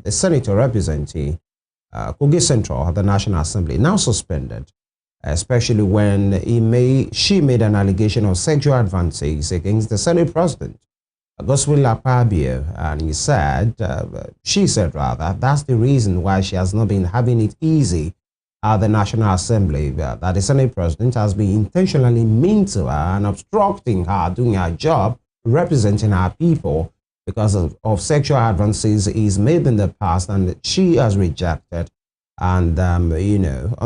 a senator representing Kogi Central, the National Assembly, now suspended, especially when she made an allegation of sexual advances against the Senate President Godswill Akpabio, and she said that's the reason why she has not been having it easy at the National Assembly, that the Senate President has been intentionally mean to her and obstructing her doing her job, representing her people, because of sexual advances he's made in the past, and she has rejected. And, on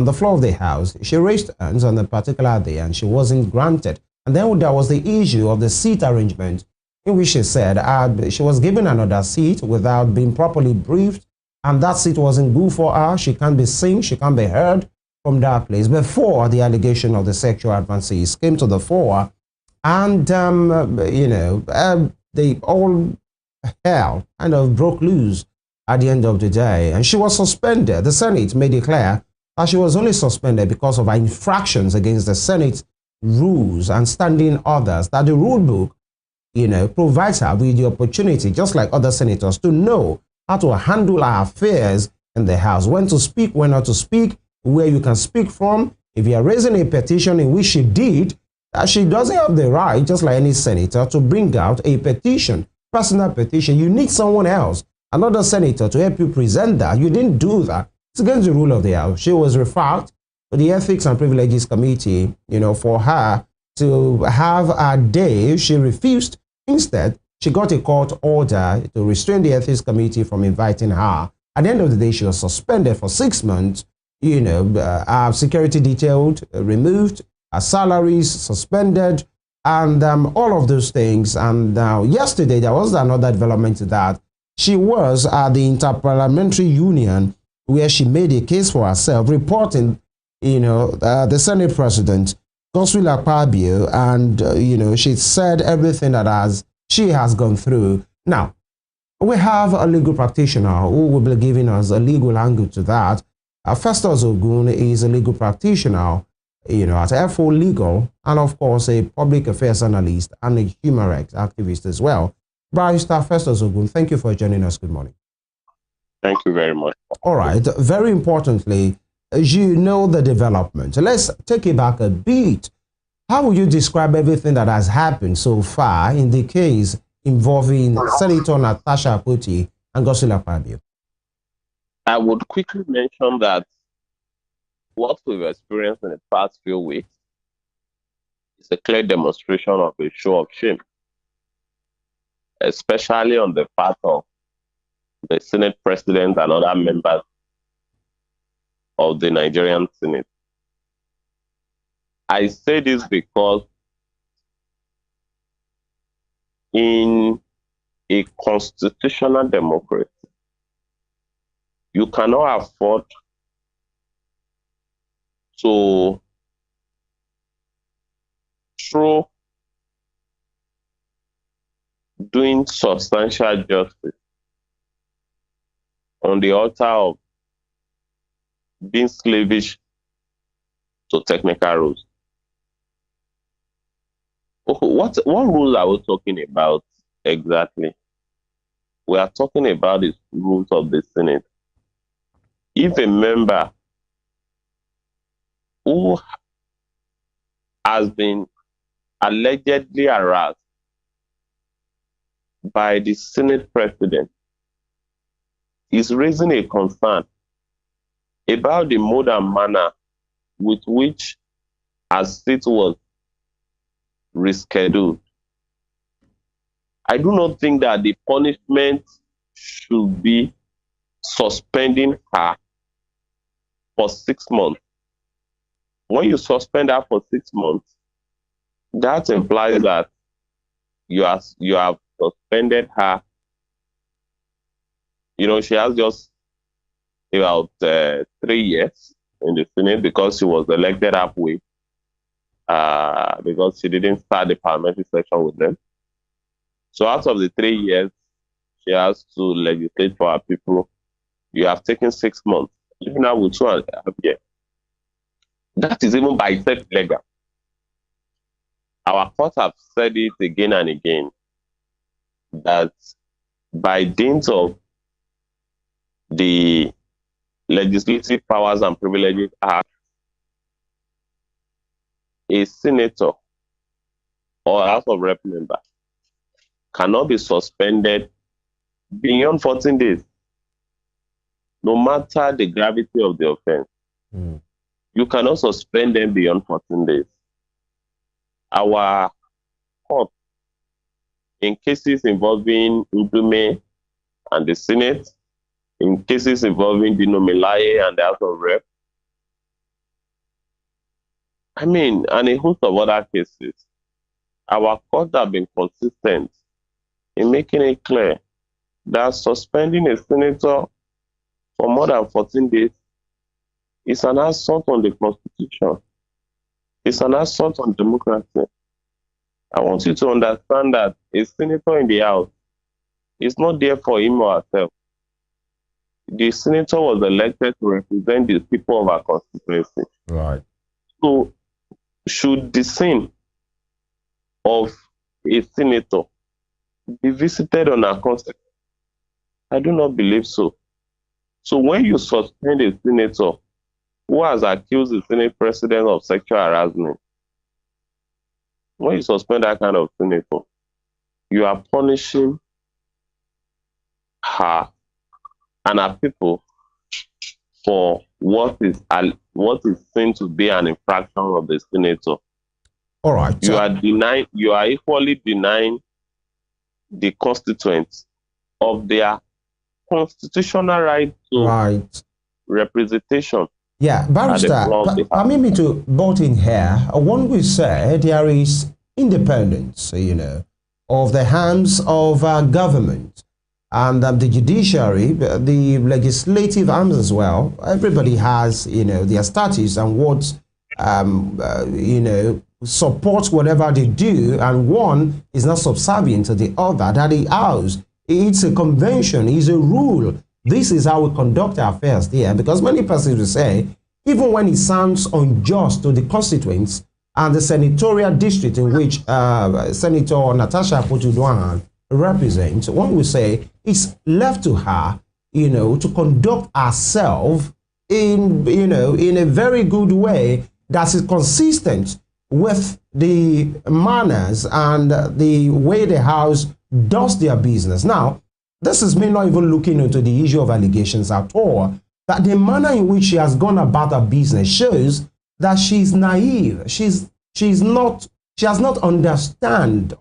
the floor of the House, she raised hands on a particular day and she wasn't granted. And then there was the issue of the seat arrangement, in which she said she was given another seat without being properly briefed, and that seat wasn't good for her. She can't be seen, she can't be heard from that place before the allegation of the sexual advances came to the fore. And, they all hell kind of broke loose at the end of the day, and she was suspended. The Senate made it clear that she was only suspended because of her infractions against the Senate rules and standing orders, that the rule book provides her with the opportunity, just like other senators, to know how to handle her affairs in the House, when to speak, when not to speak, where you can speak from. If you are raising a petition, in which she did, that she doesn't have the right, just like any senator, to bring out a petition, personal petition. You need someone else, another senator, to help you present that. You didn't do that. It's against the rule of the House. She was referred to the Ethics and Privileges Committee, for her to have a day. She refused. Instead, she got a court order to restrain the Ethics Committee from inviting her. At the end of the day, she was suspended for 6 months, her security detailed, removed, her salaries suspended, and all of those things. And yesterday, there was another development to that. She was at the Interparliamentary Union, where she made a case for herself, reporting, the Senate President Godswill Akpabio, and she said everything that she has gone through. Now, we have a legal practitioner who will be giving us a legal angle to that. Festus Ogun is a legal practitioner, at FO Legal, and of course a public affairs analyst and a human rights activist as well. Barrister Festus Ogun, thank you for joining us. Good morning. Thank you very much. All right. Very importantly, the development. Let's take it back a bit. How would you describe everything that has happened so far in the case involving Senator Natasha Akpoti and Godswill Akpabio? I would quickly mention that what we've experienced in the past few weeks is a clear demonstration of a show of shame, especially on the part of the Senate President and other members of the Nigerian Senate. I say this because in a constitutional democracy, you cannot afford to throw doing substantial justice on the altar of being slavish to technical rules. What rules are we talking about exactly? We are talking about the rules of the Senate. If a member who has been allegedly harassed by the Senate President is raising a concern about the mode and manner with which her seat was rescheduled, I do not think that the punishment should be suspending her for 6 months. When you suspend her for 6 months, that implies that you have suspended her. She has just about 3 years in the Senate because she was elected halfway, because she didn't start the parliamentary session with them. So out of the 3 years, she has to legislate for her people. You have taken 6 months, even now with 2.5 years. That is even by itself illegal. Our courts have said it again and again that by dint of the Legislative Powers and Privileges Act, a senator or House of Rep member cannot be suspended beyond 14 days, no matter the gravity of the offense. You cannot suspend them beyond 14 days. Our court, in cases involving Udume and the Senate, in cases involving Dino Melaye and the House of Rep, and a host of other cases, our courts have been consistent in making it clear that suspending a senator for more than 14 days is an assault on the Constitution. It's an assault on democracy. I want you to understand that a senator in the House is not there for him or herself. The senator was elected to represent the people of our constituency. Right. So, should the sin of a senator be visited on our constituency? I do not believe so. So, when you suspend a senator who has accused the Senate President of sexual harassment, when you suspend that kind of senator, you are punishing her and her people for what is seen to be an infraction of the senator. All right. You are equally denying the constituents of their constitutional right to representation. Yeah, Barrister, permit me to butt in here. One will say there is independence, of the arms of government and the judiciary, the legislative arms as well. Everybody has, their status and what, supports whatever they do, and one is not subservient to the other. That the House, it's a convention, it's a rule. This is how we conduct our affairs there, because many persons will say, even when it sounds unjust to the constituents and the senatorial district in which Senator Natasha Akpoti-Uduaghan represents, one will say it's left to her, to conduct herself in a very good way that is consistent with the manners and the way the House does their business. Now, this is me not even looking into the issue of allegations at all. That the manner in which she has gone about her business shows that she's naive. She has not understood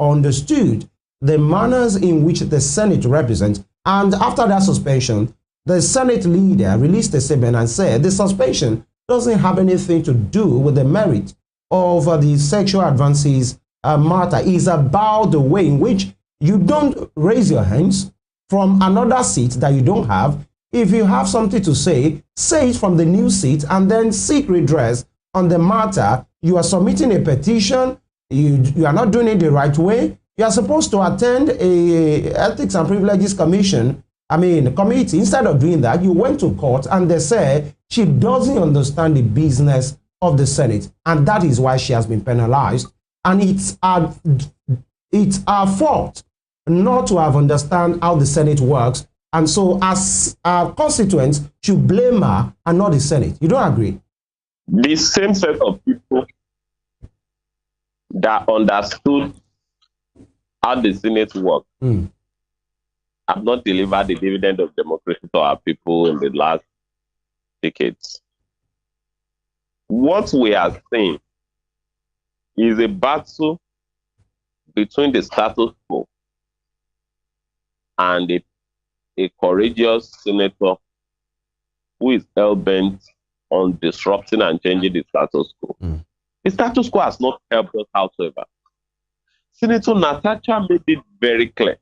the manners in which the Senate represents. And after that suspension, the Senate leader released a statement and said the suspension doesn't have anything to do with the merit of the sexual advances matter. It's about the way in which you don't raise your hands from another seat that you don't have. If you have something to say it from the new seat and then seek redress on the matter. You are submitting a petition. You are not doing it the right way. You are supposed to attend a Ethics and Privileges Commission, committee. Instead of doing that, you went to court and they say she doesn't understand the business of the Senate. And that is why she has been penalized. And it's our fault not to have understand how the Senate works. And so as our constituents should blame her and not the Senate. You don't agree? The same set of people that understood how the Senate works have not delivered the dividend of democracy to our people in the last decades. What we are seeing is a battle between the status quo and a courageous senator who is hell-bent on disrupting and changing the status quo. The status quo has not helped us whatsoever. Senator Natasha made it very clear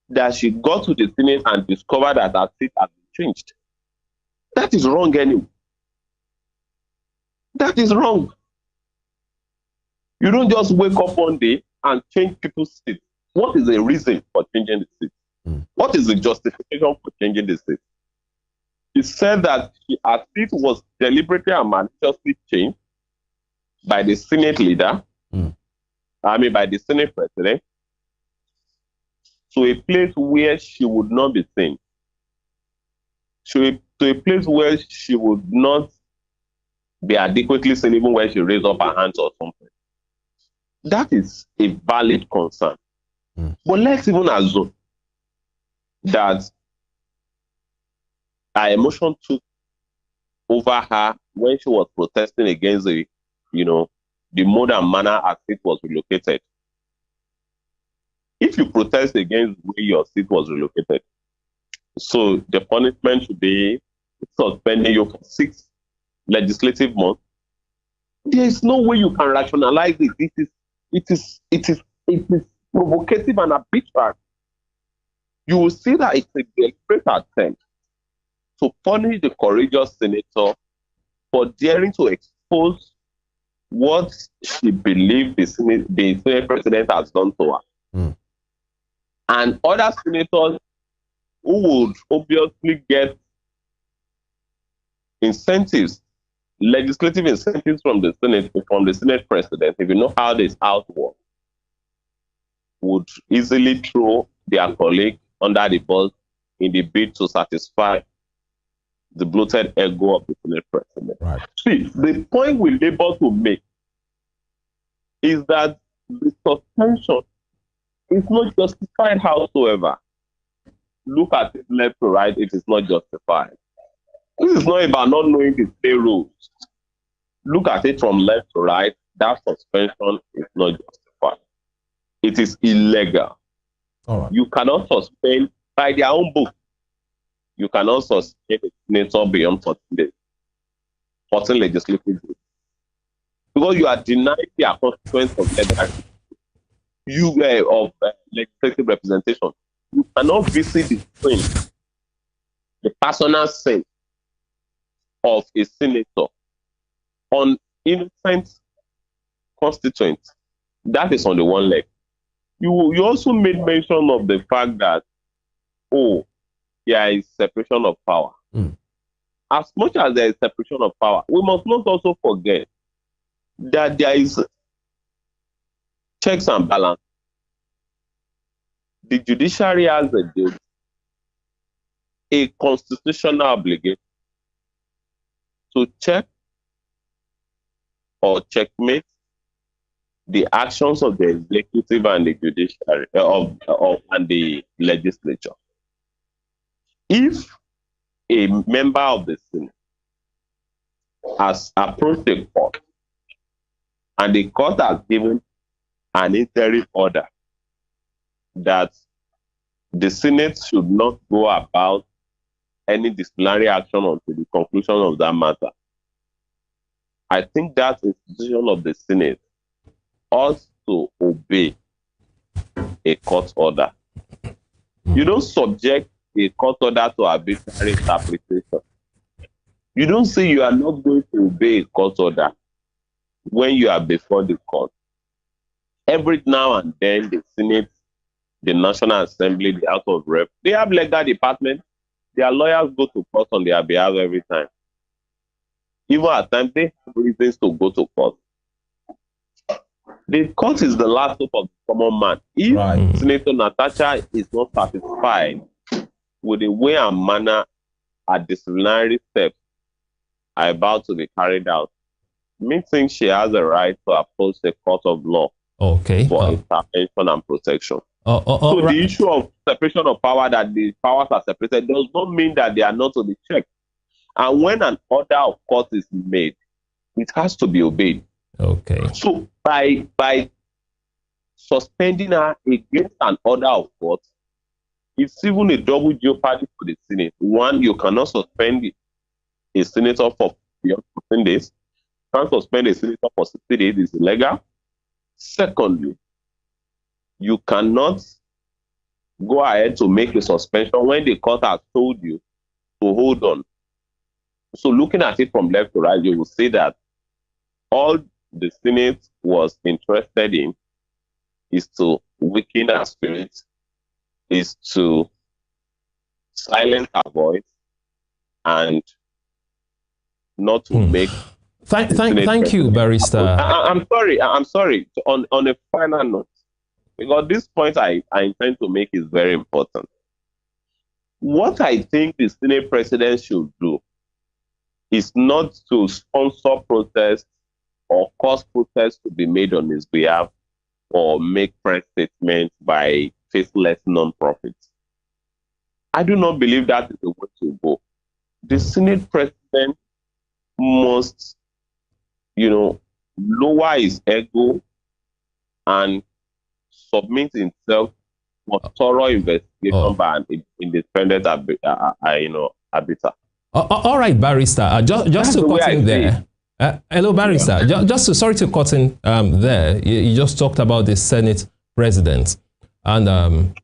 that she got to the Senate and discovered that her seat had been changed. That is wrong anyway. That is wrong. You don't just wake up one day and change people's seats. What is the reason for changing the seat? What is the justification for changing the seat? She said that her seat was deliberately and maliciously changed by the Senate leader, by the Senate President, to a place where she would not be seen. to a place where she would not be adequately seen even when she raised up her hands or something. That is a valid concern. But let's even assume that her emotion took over her when she was protesting against the mode and manner as it was relocated. If you protest against the way your seat was relocated, so the punishment should be suspending you for 6 legislative months. There is no way you can rationalize it. It is provocative and arbitrary. You will see that it's a deliberate attempt to punish the courageous senator for daring to expose what she believed the Senate President has done to her. And other senators who would obviously get incentives, legislative incentives from the Senate President, if you know how this House works, would easily throw their colleague under the bus in the bid to satisfy the bloated ego of the Senate President. Right. See, the point we labor to make is that the suspension is not justified howsoever. Look at it left to right, it is not justified. This is not about not knowing the state rules. Look at it from left to right, that suspension is not justified. It is illegal. All right. You cannot suspend, by their own book, you cannot suspend a senator beyond 14 days, 14 legislative days. Because you are denying the consequence of legislative representation. You cannot visit the personal sense of a senator on innocent constituents. That is on the one leg. You also made mention of the fact that, there is separation of power. As much as there is separation of power, we must not also forget that there is checks and balance. The judiciary has a constitutional obligation to check or checkmate the actions of the executive and the judiciary and the legislature. If a member of the Senate has approached the court and the court has given an interim order that the Senate should not go about any disciplinary action until the conclusion of that matter, I think that institution of the Senate ought to obey a court order. You don't subject a court order to arbitrary interpretation. You don't say you are not going to obey a court order when you are before the court. Every now and then, the Senate, the National Assembly, the House of Rep, they have legal department. Their lawyers go to court on their behalf every time. Even at times, they have reasons to go to court. The court is the last hope of the common man. If Senator Natasha is not satisfied with the way and manner her disciplinary steps are about to be carried out, me think she has a right to approach the court of law for intervention and protection. So the issue of separation of power, that the powers are separated, does not mean that they are not to be checked. And when an order of court is made, it has to be obeyed. So by suspending her against an order of court, it's even a double jeopardy for the Senate. One, you cannot suspend a senator for beyond 14 days. You can't suspend a senator for 60 days. It's illegal. Secondly, you cannot go ahead to make a suspension when the court has told you to hold on. So looking at it from left to right, you will see that all the Senate was interested in is to weaken her spirit, is to silence her voice, and not to make. Thank you, Barrister. I'm sorry. On a final note, because this point I intend to make is very important. What I think the Senate President should do is not to sponsor protests or cause protests to be made on his behalf or make press statements by faceless non-profits. I do not believe that is the way to go. The Senate President must, lower his ego and submit himself for thorough investigation by an independent arbiter. All right, Barrister. Just to cut in there. Hello, Barrister. Sorry to cut in there. You just talked about the Senate President. And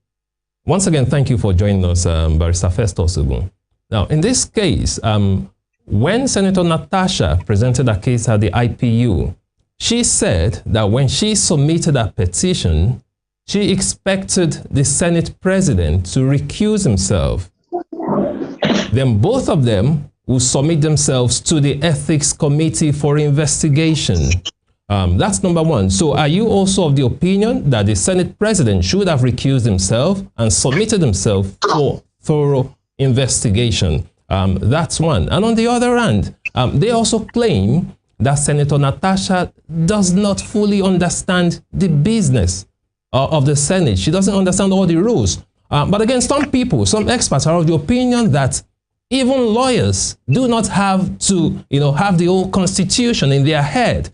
once again, thank you for joining us, Barrister Festus Ogun. Now, in this case, when Senator Natasha presented a case at the IPU, she said that when she submitted a petition, she expected the Senate President to recuse himself. Then both of them will submit themselves to the Ethics Committee for investigation. That's number one. So are you also of the opinion that the Senate President should have recused himself and submitted himself for thorough investigation? That's one. And on the other hand, they also claim that Senator Natasha does not fully understand the business of the Senate. She doesn't understand all the rules. But again, some people, some experts are of the opinion that even lawyers do not have to, have the whole constitution in their head.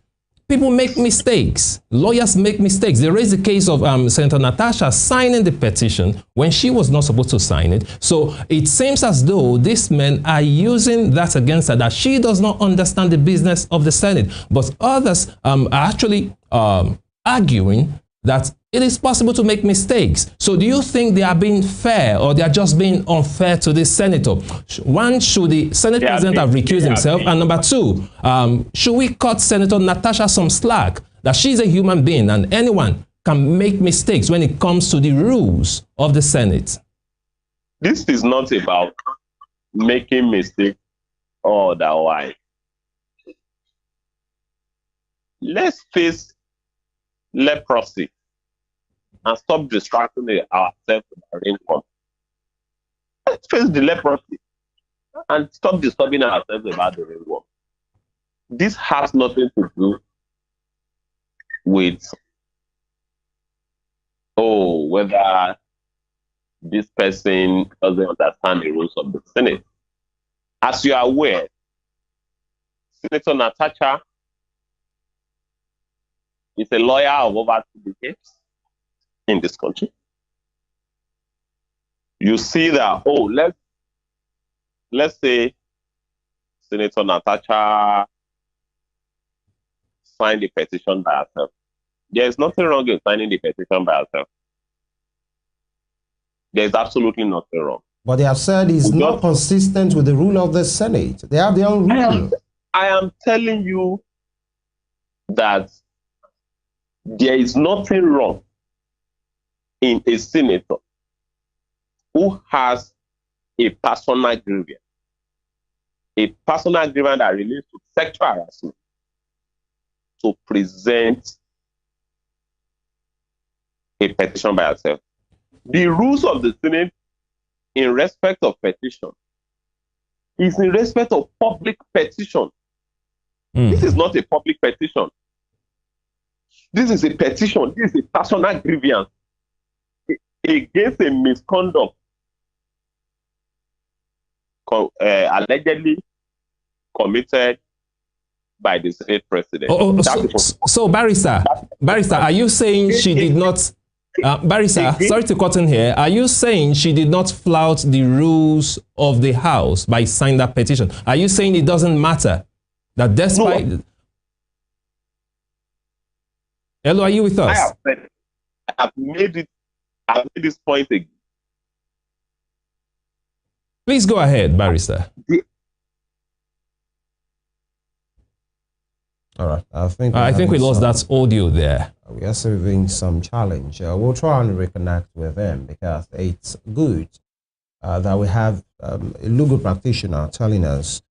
People make mistakes. Lawyers make mistakes. They raised the case of Senator Natasha signing the petition when she was not supposed to sign it. So it seems as though these men are using that against her, that she does not understand the business of the Senate. But others are actually arguing that it is possible to make mistakes. So do you think they are being fair or they are just being unfair to this senator? One, should the Senate President have recused himself? And number two, should we cut Senator Natasha some slack that she's a human being and anyone can make mistakes when it comes to the rules of the Senate? This is not about making mistakes or otherwise. Let's face leprosy and stop distracting ourselves with our income. Let's face the leprosy and stop disturbing ourselves about the rainbow. This has nothing to do with, whether this person doesn't understand the rules of the Senate. As you are aware, Senator Natasha is a lawyer of over 2 decades in this country. You see that, let's say Senator Natasha signed the petition by herself. There is nothing wrong with signing the petition by herself. There is absolutely nothing wrong. But they have said it's not consistent with the rule of the Senate. They have their own rule. I am telling you that there is nothing wrong in a senator who has a personal grievance that relates to sexual harassment, to present a petition by herself. The rules of the Senate in respect of petition is in respect of public petition. This is not a public petition. This is a petition. This is a personal grievance against a misconduct allegedly committed by the Senate President. So Barrister, are you saying she did not, Barrister, sorry to cut in here, are you saying she did not flout the rules of the House by signing that petition? Are you saying it doesn't matter? That despite... No. Hello, are you with us? I've made this point again. Please go ahead, Barrister. All right. I think we lost that audio there. We are having some challenge. We'll try and reconnect with them because it's good that we have a legal practitioner telling us,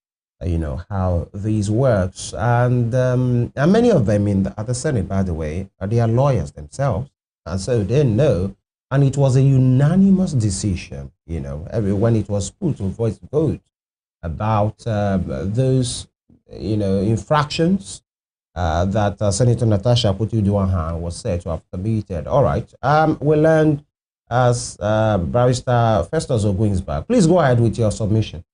how these works. And many of them at the Senate, by the way, they are lawyers themselves. And so they know and it was a unanimous decision, when it was put to voice vote about those, infractions that Senator Natasha Akpoti-Uduaghan was said to have committed. All right. We learned as Barrister Festus Ogwinsberg. Please go ahead with your submission.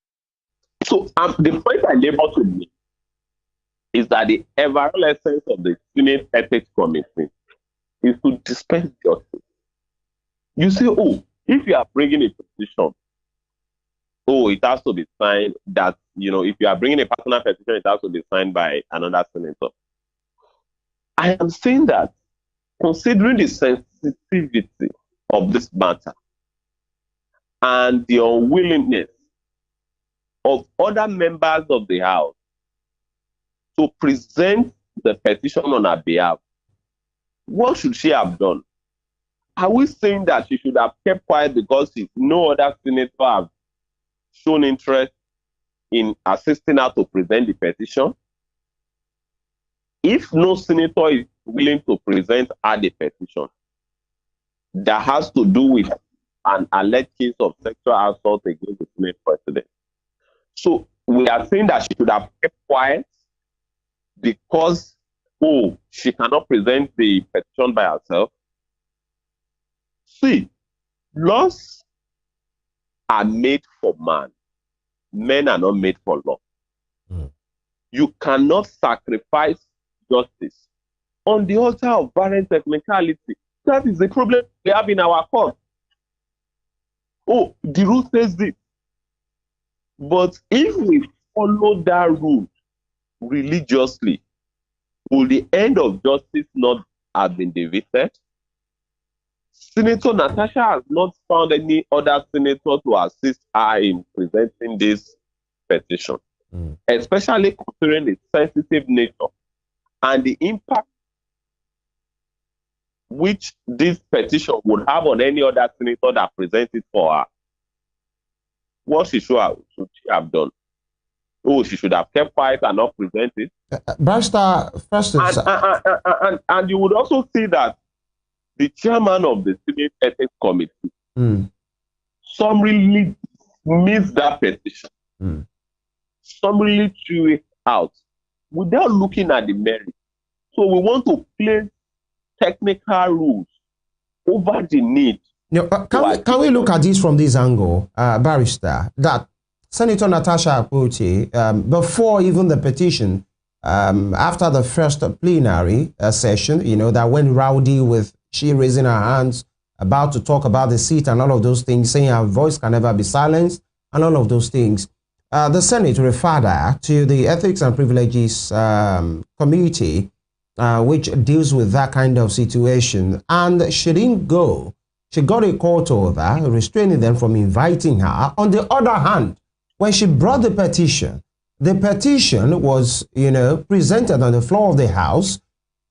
So the point I labor to me is that the overall essence of the Senate Ethics Committee is to dispense justice. You say, oh, if you are bringing a petition, oh, it has to be signed that, if you are bringing a personal petition, it has to be signed by another senator. I am saying that, considering the sensitivity of this matter and the unwillingness of other members of the House to present the petition on her behalf, what should she have done? Are we saying that she should have kept quiet because no other senator have shown interest in assisting her to present the petition? If no senator is willing to present her the petition that has to do with an alleged case of sexual assault against the Senate President, so we are saying that she should have kept quiet because, oh, she cannot present the petition by herself. See, laws are made for man. Men are not made for law. You cannot sacrifice justice on the altar of barren technicality. That is the problem we have in our court. Oh, the rule says this. But if we follow that rule religiously, will the end of justice not have been defeated? Senator Natasha has not found any other senator to assist her in presenting this petition, especially considering its sensitive nature and the impact which this petition would have on any other senator that presents it for her. What should she have done? Oh, she should have kept quiet and not present it. Barrister Festus. And you would also see that the chairman of the Senate Ethics Committee summarily missed that petition. Summarily threw it out without looking at the merit. So we want to place technical rules over the need. Can we look at this from this angle, Barrister, that Senator Natasha Akpoti, before even the petition, after the first plenary session, that went rowdy with she raising her hands, about to talk about the seat and all of those things, saying her voice can never be silenced and all of those things. The Senate referred her to the Ethics and Privileges Committee, which deals with that kind of situation. And she didn't go. She got a court order restraining them from inviting her. On the other hand, when she brought the petition was, presented on the floor of the House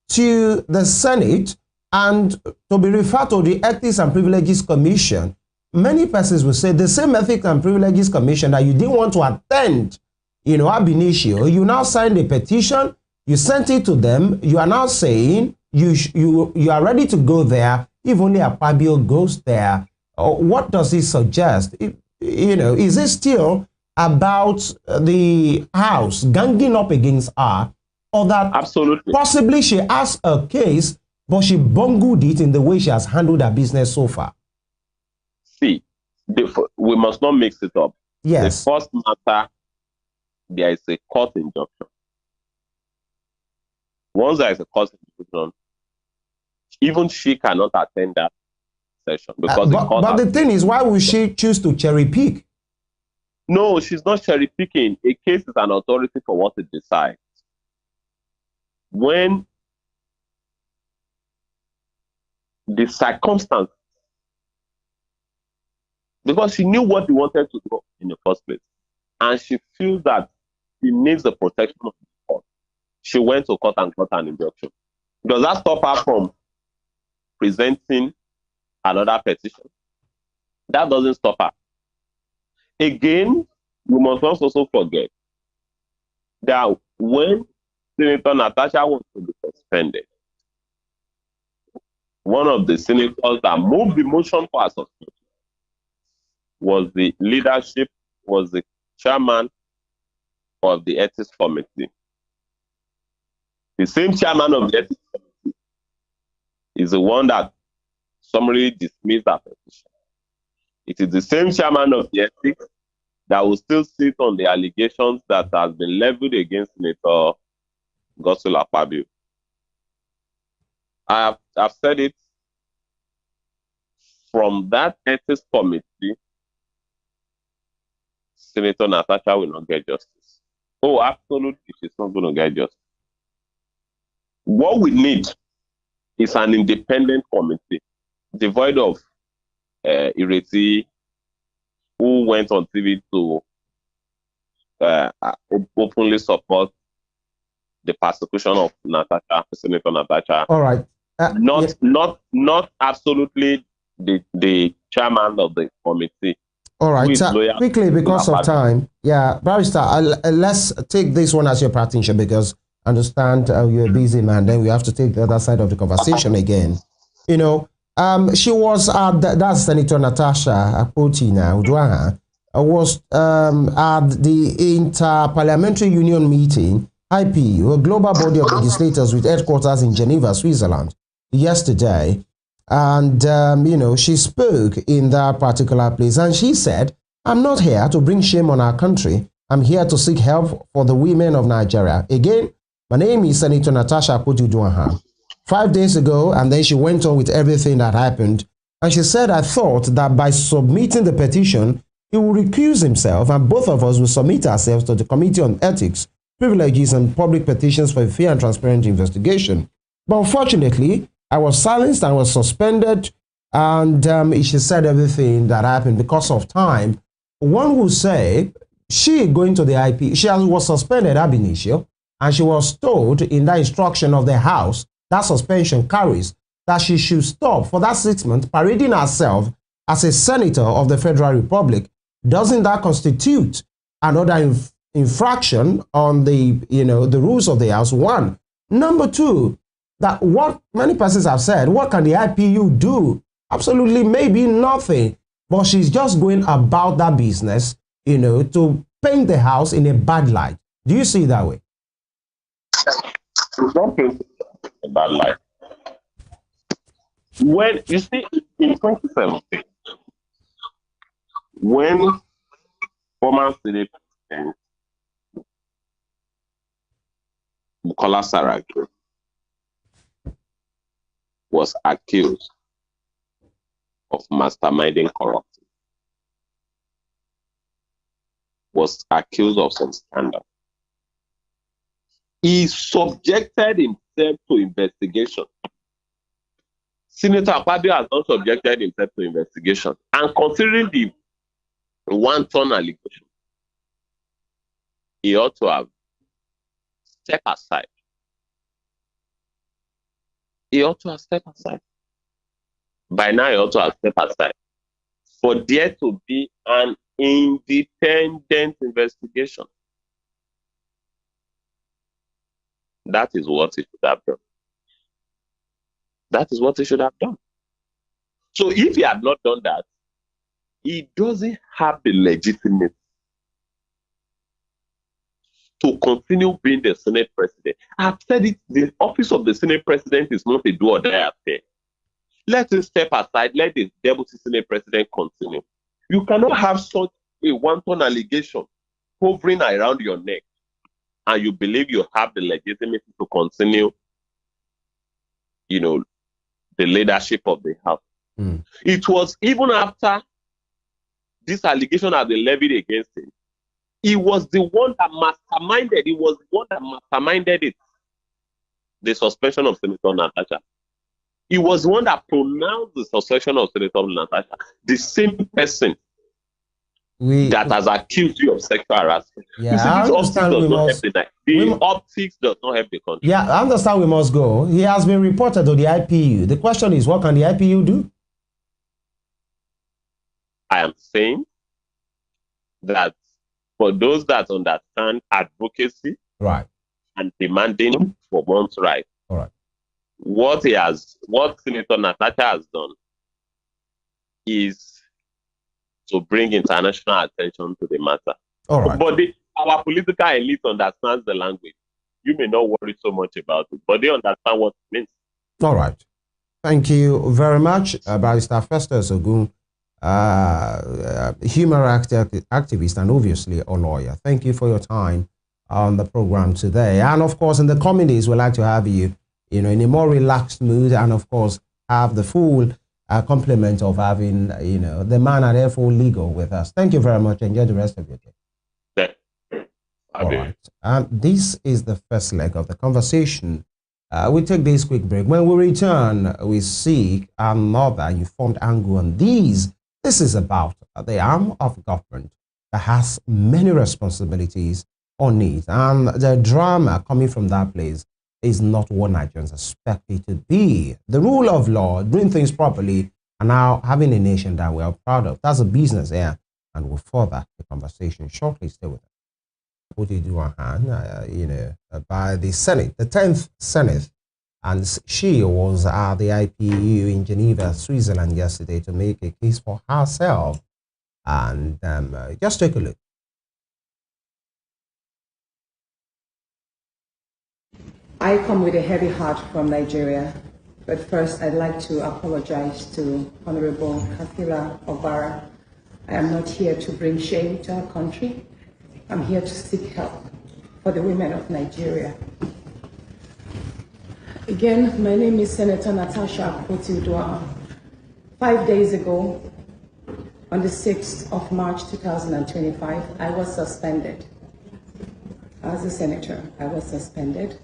to the Senate and to be referred to the Ethics and Privileges Commission. Many persons will say the same Ethics and Privileges Commission that you didn't want to attend, ab initio, you now signed a petition, you sent it to them, you are now saying you are ready to go there if only Akpabio goes there. What does it suggest? Is it still about the House ganging up against her, or that absolutely possibly she has a case, but she bungled it in the way she has handled her business so far? See, we must not mix it up. Yes. The first matter, there is a court injunction. Once there is a court injunction, even she cannot attend that session because but the thing is, why would she choose to cherry pick? No, she's not cherry picking. A case is an authority for what it decides. When the circumstance, because she knew what she wanted to do in the first place, and she feels that she needs the protection of the court, she went to court and got an injunction. Does that stop her from presenting another petition? That doesn't stop her. Again, we must not also forget that when Senator Natasha was to be suspended, one of the senators that moved the motion for her suspension was the leadership, was the chairman of the ethics committee. The same chairman of the ethics committee is the one that summarily dismissed that petition. It is the same chairman of the ethics that will still sit on the allegations that has been leveled against Senator Godswill Akpabio. I've said it, from that ethics committee, Senator Natasha will not get justice. Oh, absolutely, she's not going to get justice. What we need is an independent committee, devoid of Ireti, who went on TV to openly support the persecution of Natasha, Senator Natasha. All right. Not absolutely the chairman of the committee. All right. Quickly, because of time. Yeah, Barrister, let's take this one as your practitioner, because I understand you're a busy man. Then we have to take the other side of the conversation again. You know, she was that's Senator Natasha Akpoti-Uduaghan was at the Inter-Parliamentary Union meeting, IPU, a global body of legislators with headquarters in Geneva, Switzerland, yesterday. And, you know, she spoke in that particular place and she said, "I'm not here to bring shame on our country. I'm here to seek help for the women of Nigeria." Again, my name is Senator Natasha Akpoti-Uduaghan. 5 days ago, and then she went on with everything that happened. And she said, "I thought that by submitting the petition, he will recuse himself and both of us will submit ourselves to the Committee on Ethics, Privileges and Public Petitions for a fair and transparent investigation. But unfortunately, I was silenced, I was suspended, and she said everything that happened because of time." One would say she going to the IP, she was suspended ab initio, and she was told in that instruction of the House that suspension carries that she should stop for that 6 months parading herself as a senator of the Federal Republic. Doesn't that constitute another infraction on the, you know, the rules of the House? One. Number two, that what many persons have said, what can the IPU do? Absolutely, maybe nothing. But she's just going about that business, you know, to paint the House in a bad light. Do you see it that way? It's not painting a bad light. When you see in 2017, when former Senate President Bukola Saraki was accused of masterminding corruption, was accused of some scandal, he subjected himself to investigation. Senator Akpabio has not subjected himself to investigation. And considering the one-ton allegation, he ought to have stepped aside. He ought to have stepped aside. By now, he ought to have stepped aside for there to be an independent investigation. That is what he should have done. That is what he should have done. So if he had not done that, he doesn't have the legitimacy to continue being the Senate President. I've said it, the office of the Senate President is not a do or die affair. Let him step aside, let the Deputy Senate President continue. You cannot have such a one-ton allegation hovering around your neck and you believe you have the legitimacy to continue, you know, the leadership of the House. It was even after this allegation had been levied against him, he was the one that masterminded, it, the suspension of Senator Natasha. He was the one that pronounced the suspension of Senator Natasha, the same person that has accused you of sexual harassment. Yeah, you see, this optics does not help the night. Optics does not help the country. Yeah, I understand we must go. He has been reported to the IPU. The question is, what can the IPU do? I am saying that for those that understand advocacy, right, and demanding for one's right, all right, what Senator Natasha has done is to bring international attention to the matter. All right. But our political elite understands the language. You may not worry so much about it, but they understand what it means. All right. Thank you very much, Barrister Festus Ogun, human rights activist and obviously a lawyer. Thank you for your time on the program today. And of course, in the coming days, we'd like to have you, in a more relaxed mood, and of course, have the full complement of having, the man at F4 Legal with us. Thank you very much. Enjoy the rest of your day. All right. This is the first leg of the conversation. We take this quick break. When we return, we seek another informed angle on these. This is about the arm of government that has many responsibilities on it. And the drama coming from that place is not what Nigerians expect it to be. The rule of law, doing things properly, and now having a nation that we are proud of. That's a business here. And we'll further the conversation shortly. Stay with us. Akpoti-Uduaghan, by the Senate, the 10th Senate, and she was at the IPU in Geneva, Switzerland yesterday to make a case for herself. And just take a look. I come with a heavy heart from Nigeria, but first I'd like to apologize to Honorable Kathira Obara. I am not here to bring shame to our country. I'm here to seek help for the women of Nigeria. Again, my name is Senator Natasha Akpoti-Uduaghan. 5 days ago, on the 6th of March 2025, I was suspended. As a senator, I was suspended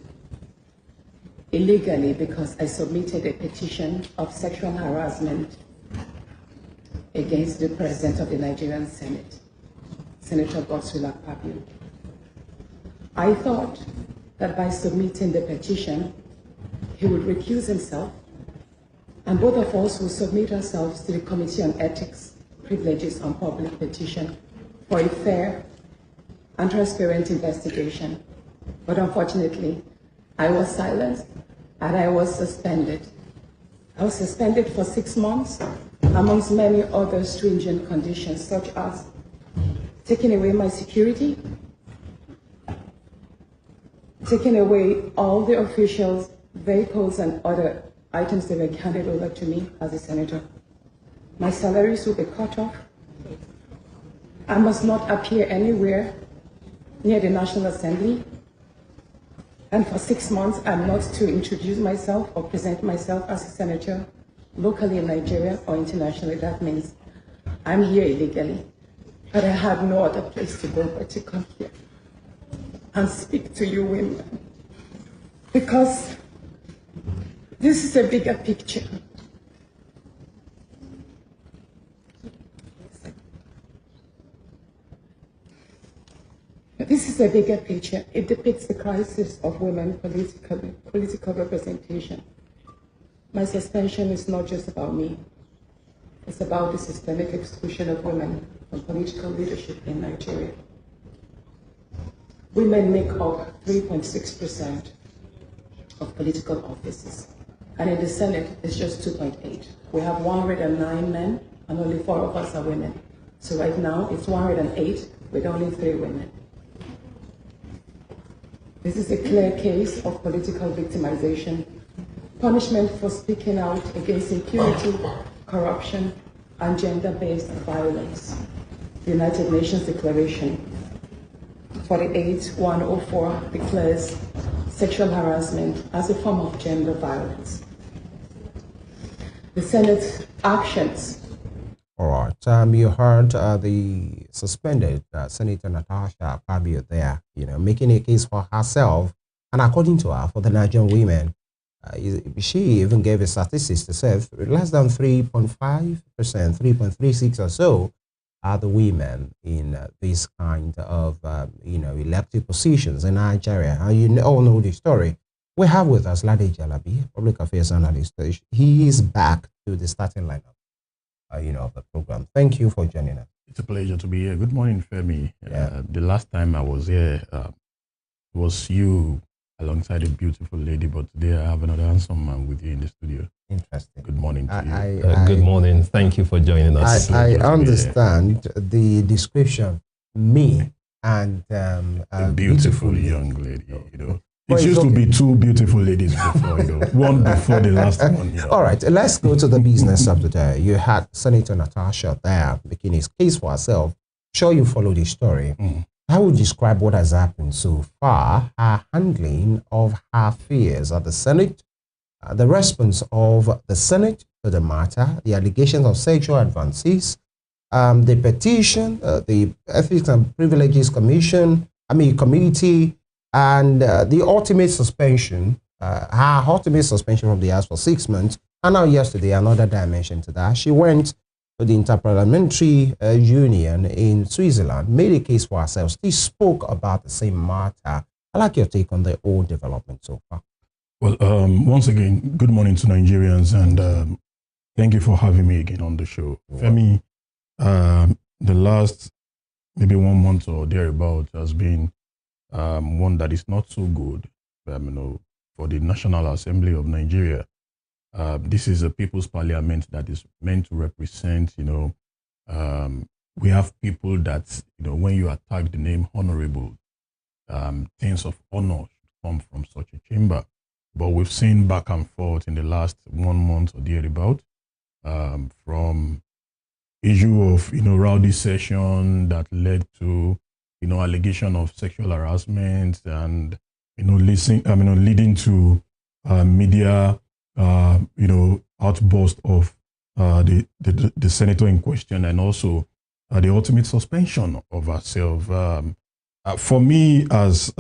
illegally because I submitted a petition of sexual harassment against the President of the Nigerian Senate, Senator Godswill Akpabio. I thought that by submitting the petition, he would recuse himself, and both of us will submit ourselves to the Committee on Ethics, Privileges on Public Petition for a fair and transparent investigation. But unfortunately, I was silenced and I was suspended. I was suspended for 6 months, amongst many other stringent conditions, such as taking away my security, taking away all the officials, vehicles, and other items that were handed over to me as a senator. My salaries will be cut off. I must not appear anywhere near the National Assembly. And for 6 months, I'm not to introduce myself or present myself as a senator locally in Nigeria or internationally. That means I'm here illegally. But I had no other place to go but to come here and speak to you women. Because this is a bigger picture. This is a bigger picture. It depicts the crisis of women political representation. My suspension is not just about me. It's about the systemic exclusion of women from political leadership in Nigeria. Women make up 3.6% of political offices. And in the Senate, it's just 2.8. We have 109 men, and only 4 of us are women. So right now, it's 108 with only 3 women. This is a clear case of political victimization, punishment for speaking out against impunity, corruption, and gender-based violence. The United Nations Declaration 48-104 declares sexual harassment as a form of gender violence. The Senate's actions. All right. You heard the suspended Senator Natasha Akpabio there, making a case for herself, and according to her, for the Nigerian women, she even gave a statistics to say less than 3.5%, 3.36 or so are the women in this kind of, elected positions in Nigeria. And you all know the story. We have with us Lade Jalabi, public affairs analyst. He is back to the starting lineup, of the program. Thank you for joining us. It's a pleasure to be here. Good morning, Femi. Yeah. The last time I was here was you alongside a beautiful lady, but today I have another handsome man with you in the studio. Interesting. Good morning to you. Good morning. Thank you for joining us. I understand the description, me and a beautiful young lady, you know. It used to be two beautiful ladies before, you know, one before the last one. You know. All right, let's go to the business of the day. You had Senator Natasha there making his case for herself. Sure, you follow the story. How would you describe what has happened so far, her handling of her fears at the Senate, the response of the Senate to the matter, the allegations of sexual advances, the petition, the Ethics and Privileges Committee, and the ultimate suspension, her ultimate suspension from the House for 6 months, and now yesterday, another dimension to that. She went to the Interparliamentary Union in Switzerland, made a case for herself. She spoke about the same matter. I like your take on the whole development so far. Well, once again, good morning to Nigerians, and thank you for having me again on the show. For me, the last maybe 1 month or thereabout has been one that is not so good, you know, for the National Assembly of Nigeria. This is a people's parliament that is meant to represent, you know, we have people that, you know, when you attack the name honorable, things of honor should come from such a chamber. But we've seen back and forth in the last 1 month or thereabout, from issue of, you know, rowdy session that led to, you know, allegation of sexual harassment and, you know, leading to media, you know, outburst of the senator in question, and also the ultimate suspension of herself. For me, as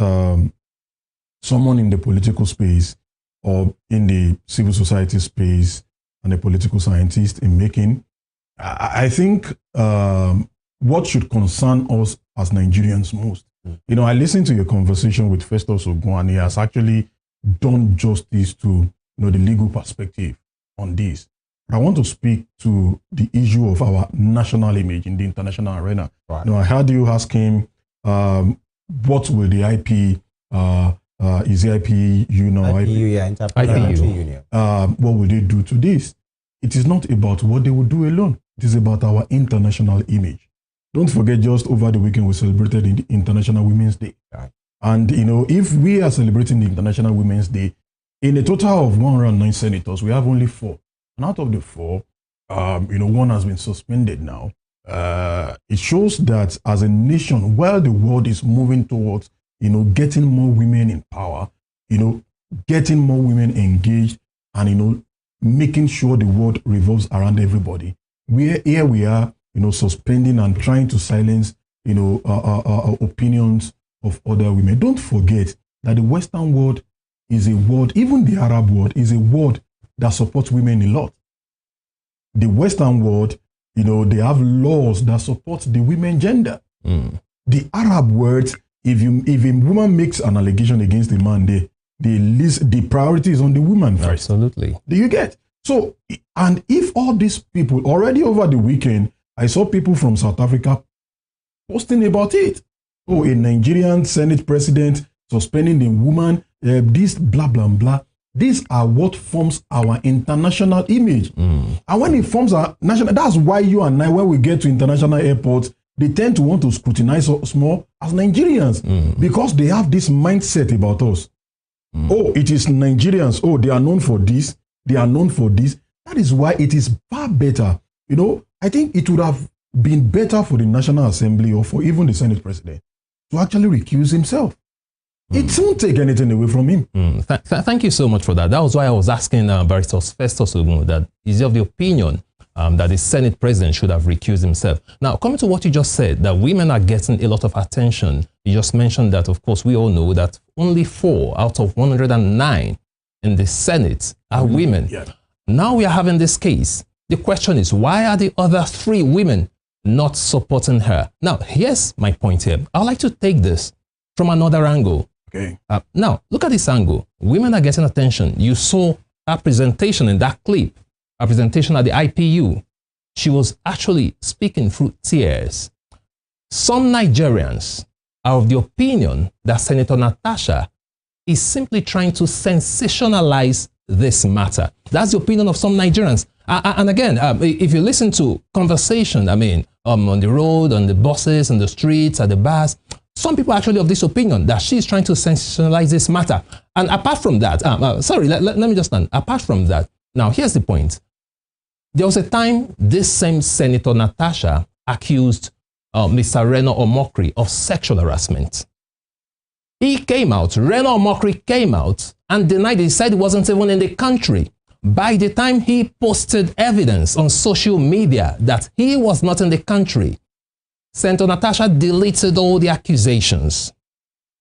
someone in the political space or in the civil society space and a political scientist in making, I think what should concern us as Nigerians most. You know, I listened to your conversation with Festus Ogun, and he has actually done justice to, you know, the legal perspective on this. I want to speak to the issue of our national image in the international arena. Right. You know, I heard you ask him, what will the IP, is the IPU now? IPU, yeah, Interparliamentary Union. What will they do to this? It is not about what they will do alone. It is about our international image. Don't forget, just over the weekend, we celebrated the International Women's Day. Right. And, you know, if we are celebrating the International Women's Day, in a total of 109 senators, we have only 4. And out of the 4, you know, 1 has been suspended now. It shows that as a nation, while the world is moving towards, you know, getting more women in power, you know, getting more women engaged, and, you know, making sure the world revolves around everybody, here we are, you know, suspending and trying to silence, you know, opinions of other women. Don't forget that the Western world is a world, even the Arab world is a world that supports women a lot. The Western world, you know, they have laws that support the women gender. The Arab world, if a woman makes an allegation against a man, the priority is on the woman first. Absolutely. Do you get? So, and if all these people, already over the weekend, I saw people from South Africa posting about it. Oh, a Nigerian Senate President suspending the woman, this blah, blah, blah. These are what forms our international image. And when it forms our national, that's why you and I, when we get to international airports, they tend to want to scrutinize us more as Nigerians because they have this mindset about us. Oh, it is Nigerians. Oh, they are known for this. They are known for this. That is why it is far better. You know, I think it would have been better for the National Assembly or for even the Senate President to actually recuse himself. It won't take anything away from him. Thank you so much for that. That was why I was asking Barrister Festus Ogun that is of the opinion that the Senate President should have recused himself. Now, coming to what you just said, that women are getting a lot of attention. You just mentioned that, of course, we all know that only 4 out of 109 in the Senate are women. Yeah. Now we are having this case. The question is, why are the other 3 women not supporting her? Now, here's my point here. I'd like to take this from another angle. Okay. Now, look at this angle. Women are getting attention. You saw her presentation in that clip, her presentation at the IPU. She was actually speaking through tears. Some Nigerians are of the opinion that Senator Natasha is simply trying to sensationalize this matter. That's the opinion of some Nigerians. And again, if you listen to conversation, I mean, on the road, on the buses, on the streets, at the bars, some people are actually of this opinion that she's trying to sensationalize this matter. And apart from that, let me just stand. Apart from that, now here's the point. There was a time this same Senator Natasha accused Mr. Reno Omokri of sexual harassment. He came out, Reno Omokri came out and denied it. He said he wasn't even in the country. By the time he posted evidence on social media that he was not in the country, Senator Natasha deleted all the accusations.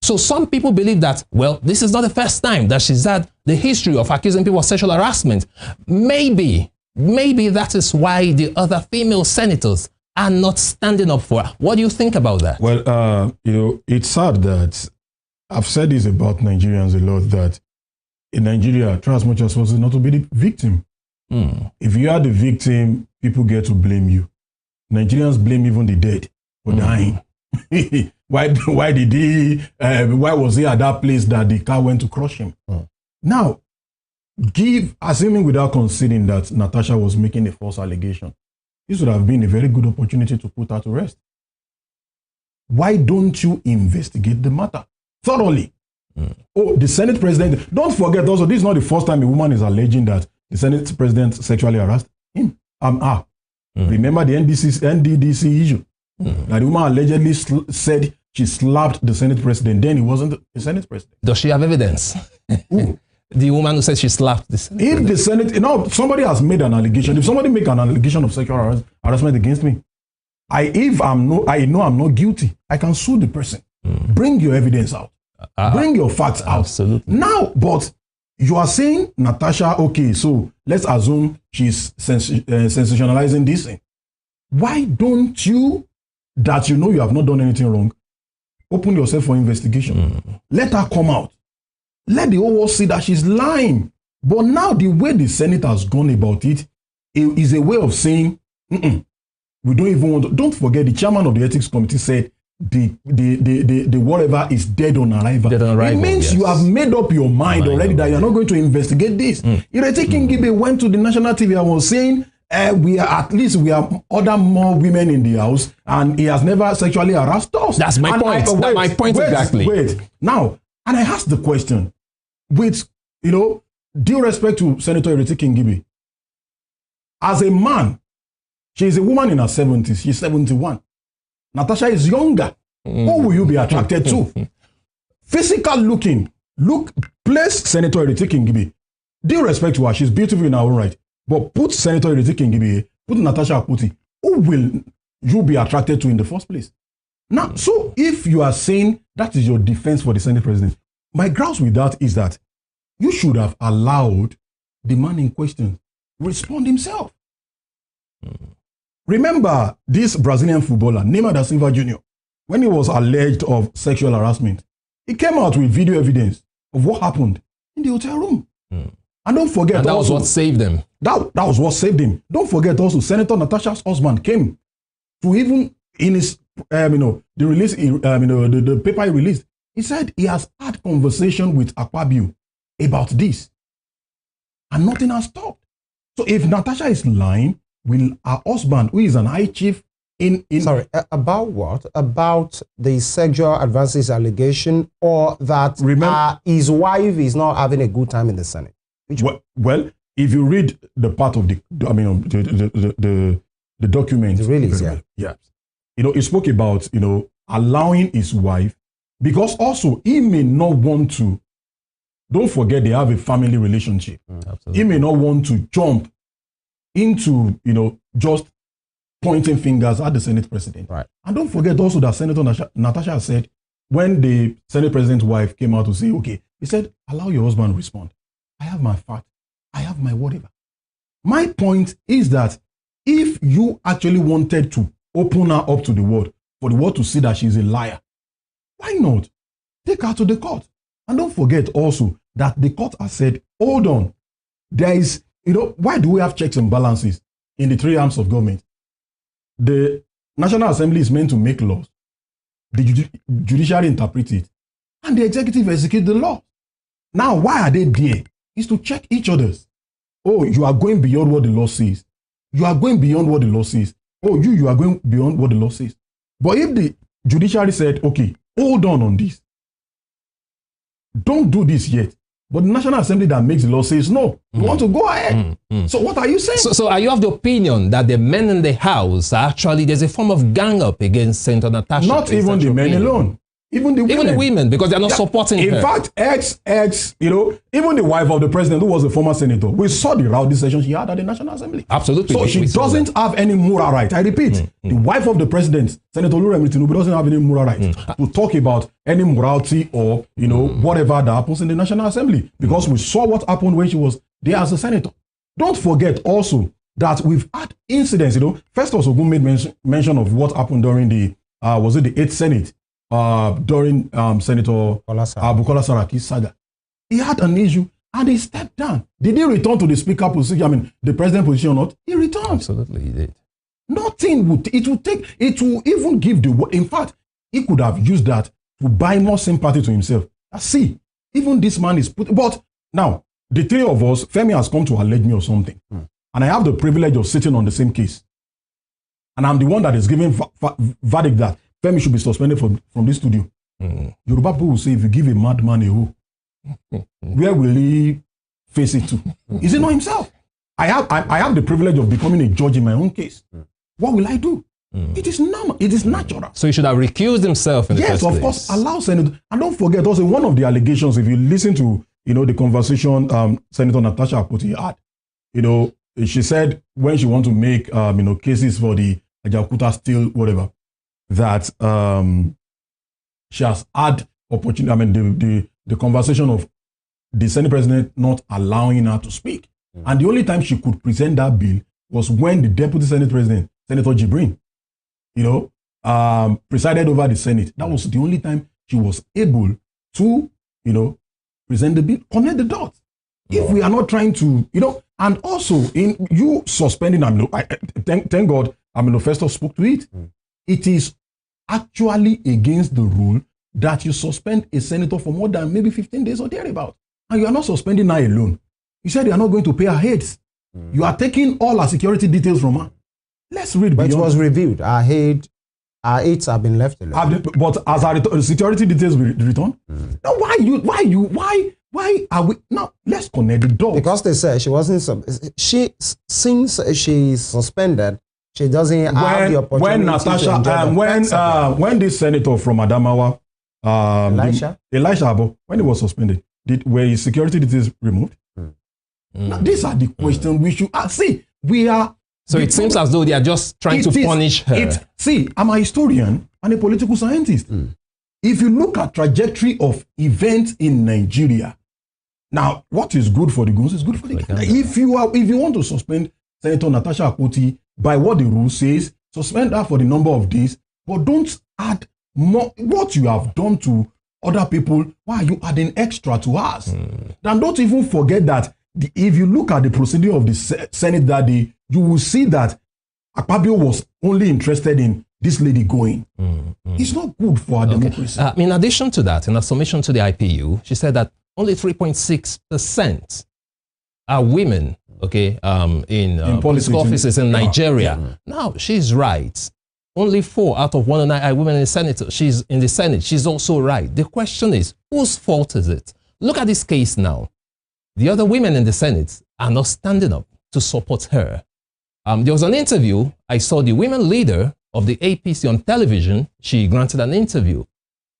So some people believe that, well, this is not the first time that she's had the history of accusing people of sexual harassment. Maybe that is why the other female senators are not standing up for her. What do you think about that? Well, it's sad that I've said this about Nigerians a lot, that in Nigeria, try as much as possible not to be the victim. If you are the victim, people get to blame you. Nigerians blame even the dead for dying. Why was he at that place that the car went to crush him? Now, assuming without conceding that Natasha was making a false allegation, this would have been a very good opportunity to put her to rest. Why don't you investigate the matter thoroughly? Oh, the Senate President, don't forget also, this is not the first time a woman is alleging that the Senate President sexually harassed him. Remember the NDDC issue? That the woman allegedly said she slapped the Senate President, then he wasn't the Senate President. Does she have evidence? The woman who said she slapped the Senate President. If the Senate, somebody has made an allegation, if somebody make an allegation of sexual harassment against me, I know I'm not guilty, I can sue the person. Bring your evidence out. Bring your facts out. Absolutely. Now, but you are saying, Natasha, okay, so let's assume she's sensationalizing this thing. Why don't you, that you have not done anything wrong, open yourself for investigation? Let her come out. Let the whole world see that she's lying. But now the way the Senate has gone about it is a way of saying, we don't even want to. Don't forget, the chairman of the ethics committee said the whatever is dead on arrival. It means you have made up your mind already that you're not going to investigate this. Ireti Kingibe went to the national TV and was saying, we have other more women in the house, and he has never sexually harassed us. That's my point. That's my point exactly. Wait. Now, and I asked the question, with due respect to Senator Ireti Kingibe, as a man, she is a woman in her 70s. She's 71. Natasha is younger. Who will you be attracted to? Physical looking. Place Senator Ireti Kingibe. Due respect to her, she's beautiful in her own right. But put Senator Ireti Kingibe, put Natasha Akpoti, who will you be attracted to in the first place? Now, so if you are saying that is your defense for the Senate President, my grounds with that is that you should have allowed the man in question respond himself. Remember this Brazilian footballer, Neymar da Silva Jr., when he was alleged of sexual harassment, he came out with video evidence of what happened in the hotel room. And don't forget, that was what saved them. That was what saved him. Don't forget also, Senator Natasha's husband came to even in his, the release, the paper he released. He said he has had conversation with Akpabio about this, and nothing has stopped. So if Natasha is lying, will her husband, who is an high chief Sorry, about what? About the sexual advances allegation, or that his wife is not having a good time in the Senate? Well, if you read the part of the document, the release, he spoke about allowing his wife, because also he may not want to. Don't forget, they have a family relationship. He may not want to jump into just pointing fingers at the Senate President. Right. And don't forget also that Senator Natasha said, when the Senate President's wife came out to say, okay, he said, allow your husband to respond. I have my fact. I have my whatever. My point is that if you actually wanted to open her up to the world, for the world to see that she's a liar, why not take her to the court? And don't forget also that the court has said, hold on, there is, why do we have checks and balances in the three arms of government? The National Assembly is meant to make laws. The judiciary interpret it. And the executive execute the law. Now, why are they there? Is to check each other's. Oh, you are going beyond what the law says. You are going beyond what the law says. Oh, you are going beyond what the law says. But if the judiciary said, okay, hold on this. Don't do this yet. But the National Assembly that makes the law says, no, you want to go ahead. So what are you saying? So are you of the opinion that the men in the House are actually, there's a form of gang up against Senator Natasha? Not even the men alone. Even the women, because they're not supporting her. In fact, even the wife of the president, who was a former senator, we saw the rowdy session she had at the National Assembly. Absolutely. So she doesn't have any moral right. I repeat, the wife of the president, Senator Tinubu, doesn't have any moral right to talk about any morality or, whatever that happens in the National Assembly. Because we saw what happened when she was there as a senator. Don't forget also that we've had incidents, Festus Ogun made mention of what happened during the, was it the 8th Senate? During Senator Bukola Saraki's saga. He had an issue and he stepped down. Did he return to the speaker position, the president position or not? He returned. Absolutely, he did. Nothing would, it will even give in fact, he could have used that to buy more sympathy to himself. See, even this man is but now, the three of us, Femi has come to allege me or something. And I have the privilege of sitting on the same case. And I'm the one that is giving verdict that Femi should be suspended from this studio. Yoruba people will say, if you give a madman a hoe, where will he face it to? Is it not himself? I have the privilege of becoming a judge in my own case. What will I do? It is normal. It is natural. So he should have recused himself in the first place. Yes, of course. Allow Senator. And don't forget also one of the allegations, if you listen to the conversation Senator Natasha Akpoti had, she said when she wants to make cases for the Ajaokuta steel, whatever, that she has had opportunity, the conversation of the Senate President not allowing her to speak. And the only time she could present that bill was when the Deputy Senate President, Senator Jibrin, presided over the Senate. That was the only time she was able to, present the bill, connect the dots. If we are not trying to, and also in you suspending, thank God, Festus spoke to it. It is actually against the rule that you suspend a senator for more than maybe 15 days or thereabout. And you are not suspending her alone. You said you are not going to pay her heads. You are taking all her security details from her. Let's read beyond. But it was reviewed. Our aides have been left alone. But as our security details will return? Now, why are we now? Let's connect the dots. Because they said she wasn't. Since she's suspended, she doesn't have the opportunity. When Natasha, when this senator from Adamawa, Elisha, when he was suspended, were his security details removed? Now, these are the questions we should ask. See, we are. So it seems as though they are just trying to punish her. See, I'm a historian and a political scientist. If you look at trajectory of events in Nigeria, now what is good for the goose is good for the gander. If you want to suspend Senator Natasha Akpoti by what the rule says, suspend her for the number of days, but don't add more. What you have done to other people, why are you adding extra to us? Then don't even forget that if you look at the procedure of the Senate that day, you will see that Akpabio was only interested in this lady going. It's not good for our democracy. In addition to that, in a submission to the IPU, she said that only 3.6% are women, in political offices in Nigeria. Now, she's right. Only 4 out of 109 are women in the Senate. She's in the Senate. She's also right. The question is, whose fault is it? Look at this case now. The other women in the Senate are not standing up to support her. There was an interview. I saw the women leader of the APC on television. She granted an interview.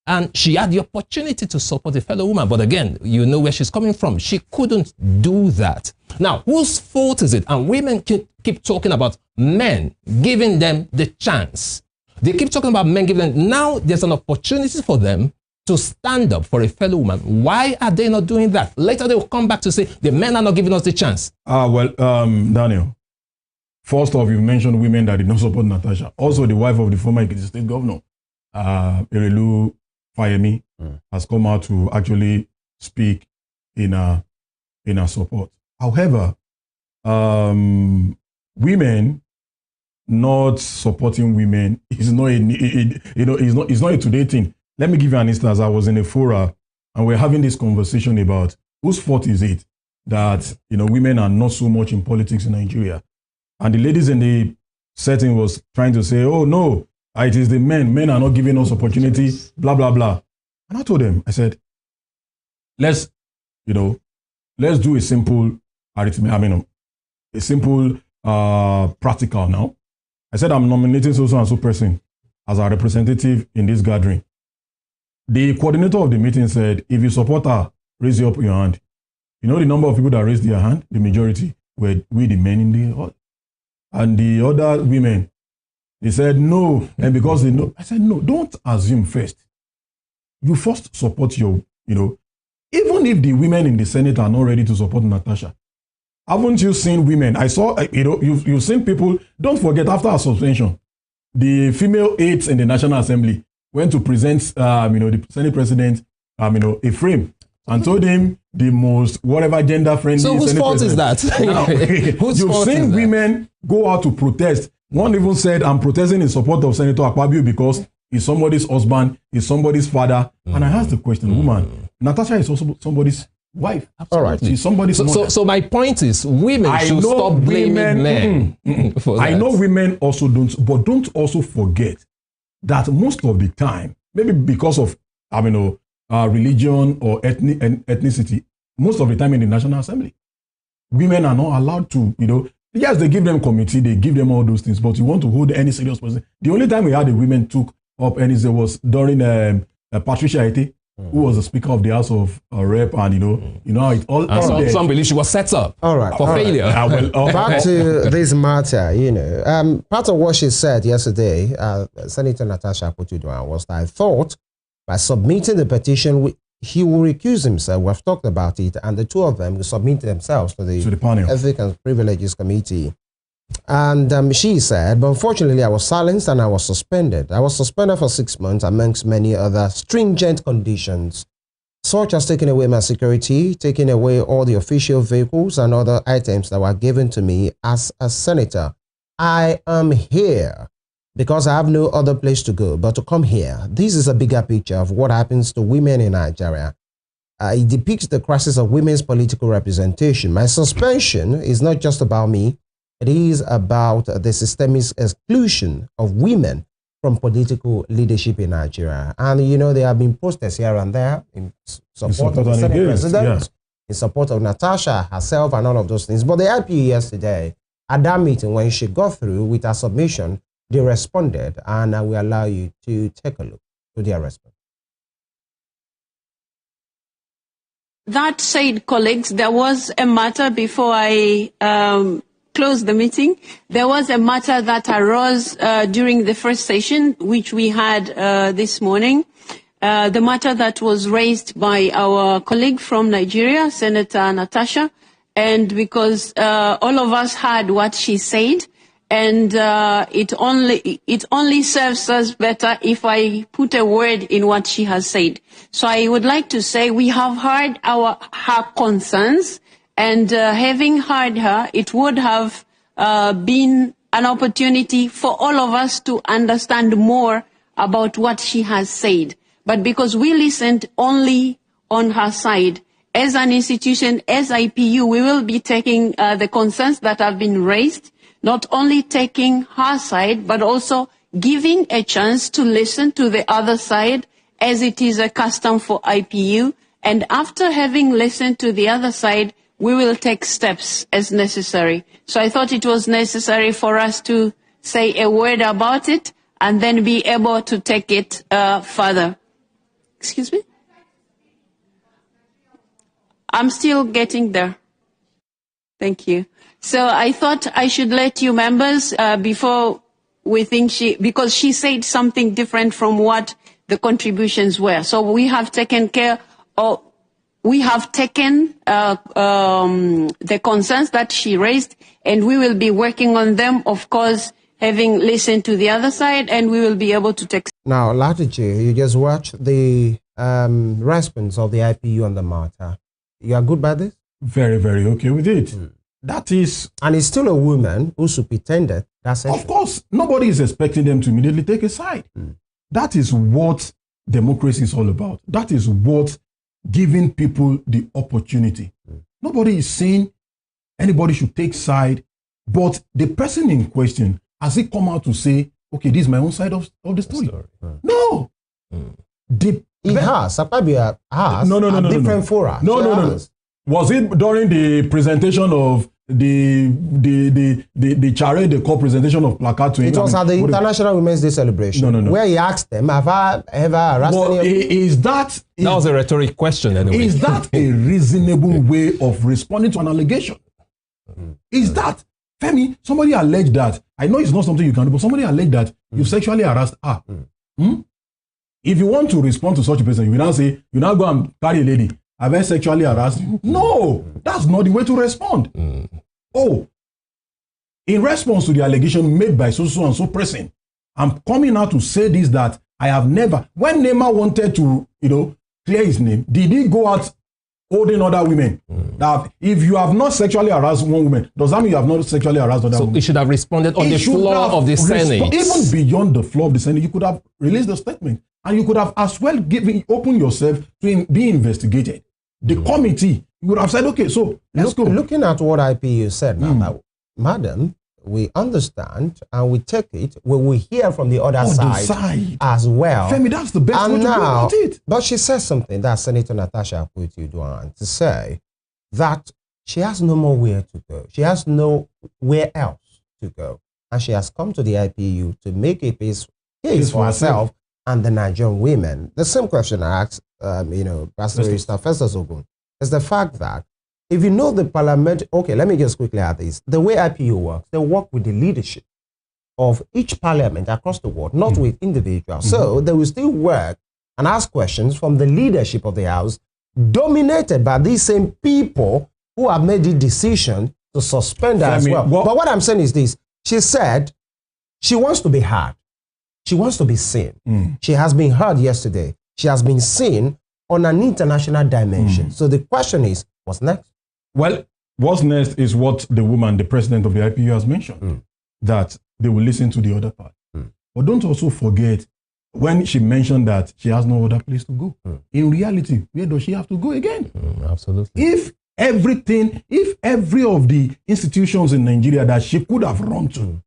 And she had the opportunity to support a fellow woman. But again, you know where she's coming from. She couldn't do that. Now, whose fault is it? And women keep talking about men giving them the chance. They keep talking about men giving them. Now, there's an opportunity for them to stand up for a fellow woman. Why are they not doing that? Later, they will come back to say, the men are not giving us the chance. Daniel, first off, you mentioned women that did not support Natasha. Also, the wife of the former Ekiti State Governor, Erelu Fayemi, has come out to actually speak in her support. However, women not supporting women is not it's not a today thing. Let me give you an instance. I was in a forum and we're having this conversation about whose fault is it that, women are not so much in politics in Nigeria? And the ladies in the setting was trying to say, oh, no, it is the men. Men are not giving us opportunity, blah, blah, blah. And I told them, I said, let's do a simple arithmetic, a simple practical now. I said, I'm nominating so-and-so person as a representative in this gathering. The coordinator of the meeting said, if you support her, raise up your hand. You know the number of people that raised their hand? The majority were we, the men in the hall. And the other women, they said no. And because they know, I said, no, don't assume first. You first support your, even if the women in the Senate are not ready to support Natasha. Haven't you seen women? I saw, you've seen people, don't forget, after her suspension, the female aides in the National Assembly went to present, the Senate President, a frame and told him the most, whatever gender-friendly So whose Senate fault President. is that? Now, you've seen women go out to protest. One even said, I'm protesting in support of Senator Akpabio because he's somebody's husband, he's somebody's father. And I asked the question, woman, Natasha is also somebody's wife. All right. She's somebody's mother. So my point is, women should stop blaming men. I know women also don't, but don't also forget that most of the time, maybe because of, religion or ethnicity, most of the time in the National Assembly, women are not allowed to, yes, they give them committee, they give them all those things, but you want to hold any serious person. The only time we had the women took up anything was during Patricia Ete, who was the Speaker of the House of Rep, and some believe she was set up for failure. Back to this matter, part of what she said yesterday, Senator Natasha Akpoti-Uduaghan, was that I thought by submitting the petition, he will recuse himself. We've talked about it, and the two of them will submit themselves to the panel. Ethics and Privileges Committee. And she said, but unfortunately, I was silenced and I was suspended. I was suspended for 6 months amongst many other stringent conditions, such as taking away my security, taking away all the official vehicles and other items that were given to me as a senator. I am here because I have no other place to go but to come here. This is a bigger picture of what happens to women in Nigeria. It depicts the crisis of women's political representation. My suspension is not just about me. It is about the systemic exclusion of women from political leadership in Nigeria. And, there have been protests here and there in support of the Senate President, in support of Natasha herself and all of those things. But the IPU yesterday, at that meeting, when she got through with her submission, they responded, and I will allow you to take a look to their response. That said, colleagues, there was a matter before I close the meeting. There was a matter that arose during the first session, which we had this morning. The matter that was raised by our colleague from Nigeria, Senator Natasha, and because all of us heard what she said, and it only serves us better if I put a word in what she has said. So I would like to say we have heard her concerns, and having heard her, it would have been an opportunity for all of us to understand more about what she has said. But because we listened only on her side, as an institution, as IPU, we will be taking the concerns that have been raised, not only taking her side, but also giving a chance to listen to the other side, as it is a custom for IPU. And after having listened to the other side, we will take steps as necessary. So I thought it was necessary for us to say a word about it and then be able to take it further. Excuse me? I'm still getting there. Thank you. So I thought I should let you members, before we think because she said something different from what the contributions were. So we have taken care of, we have taken the concerns that she raised, and we will be working on them, of course, having listened to the other side, and we will be able to take. Now, Latiji, you just watched the response of the IPU on the matter. You are good by this? Very, very okay with it. That is... And it's still a woman who superintended. That's it. Of course, nobody is expecting them to immediately take a side. That is what democracy is all about. That is what giving people the opportunity. Nobody is saying anybody should take side, but the person in question, has he come out to say, okay, this is my own side of the story? No. He has. Akpabio has. No. Different fora. No. Was it during the presentation of the charade, the co-presentation of placard to him? It was at the International Women's Day celebration. No. Where he asked them, have I ever harassed any of that was a rhetoric question anyway. Is that a reasonable way of responding to an allegation? Is that, Femi, somebody alleged that, I know it's not something you can do, but somebody alleged that you sexually harassed her. If you want to respond to such a person, you now say, you now go and carry a lady, have I sexually harassed you? No, that's not the way to respond. Oh, in response to the allegation made by so and so person, I'm coming out to say this, that I have never, when Neymar wanted to, clear his name, did he go out holding other women? That if you have not sexually harassed one woman, does that mean you have not sexually harassed other women? So he should have responded on the floor of the Senate. Even beyond the floor of the Senate, you could have released the statement. And you could have as well open yourself to be investigated. The committee, you would have said, okay, so let's go. Looking at what IPU said now, madam, we understand and we take it. We will hear from the other side as well. Femi, that's the best way to go about it. But she says something, that Senator Natasha Akpoti-Uduaghan, to say that she has no more where to go. She has nowhere else to go. And she has come to the IPU to make a case for herself and the Nigerian women. The same question I asked, Pastor Festus Ogun, is the fact that if you know the parliament, okay, let me just quickly add this. The way IPU works, they work with the leadership of each parliament across the world, not with individuals. So they will still work and ask questions from the leadership of the House, dominated by these same people who have made the decision to suspend her as well. But what I'm saying is this. She said she wants to be heard. She wants to be seen. She has been heard yesterday. She has been seen on an international dimension. So the question is, what's next? Well, what's next is what the woman, the president of the IPU, has mentioned, that they will listen to the other part. But don't also forget, when she mentioned that she has no other place to go, in reality, where does she have to go again? Absolutely. If every of the institutions in Nigeria that she could have run to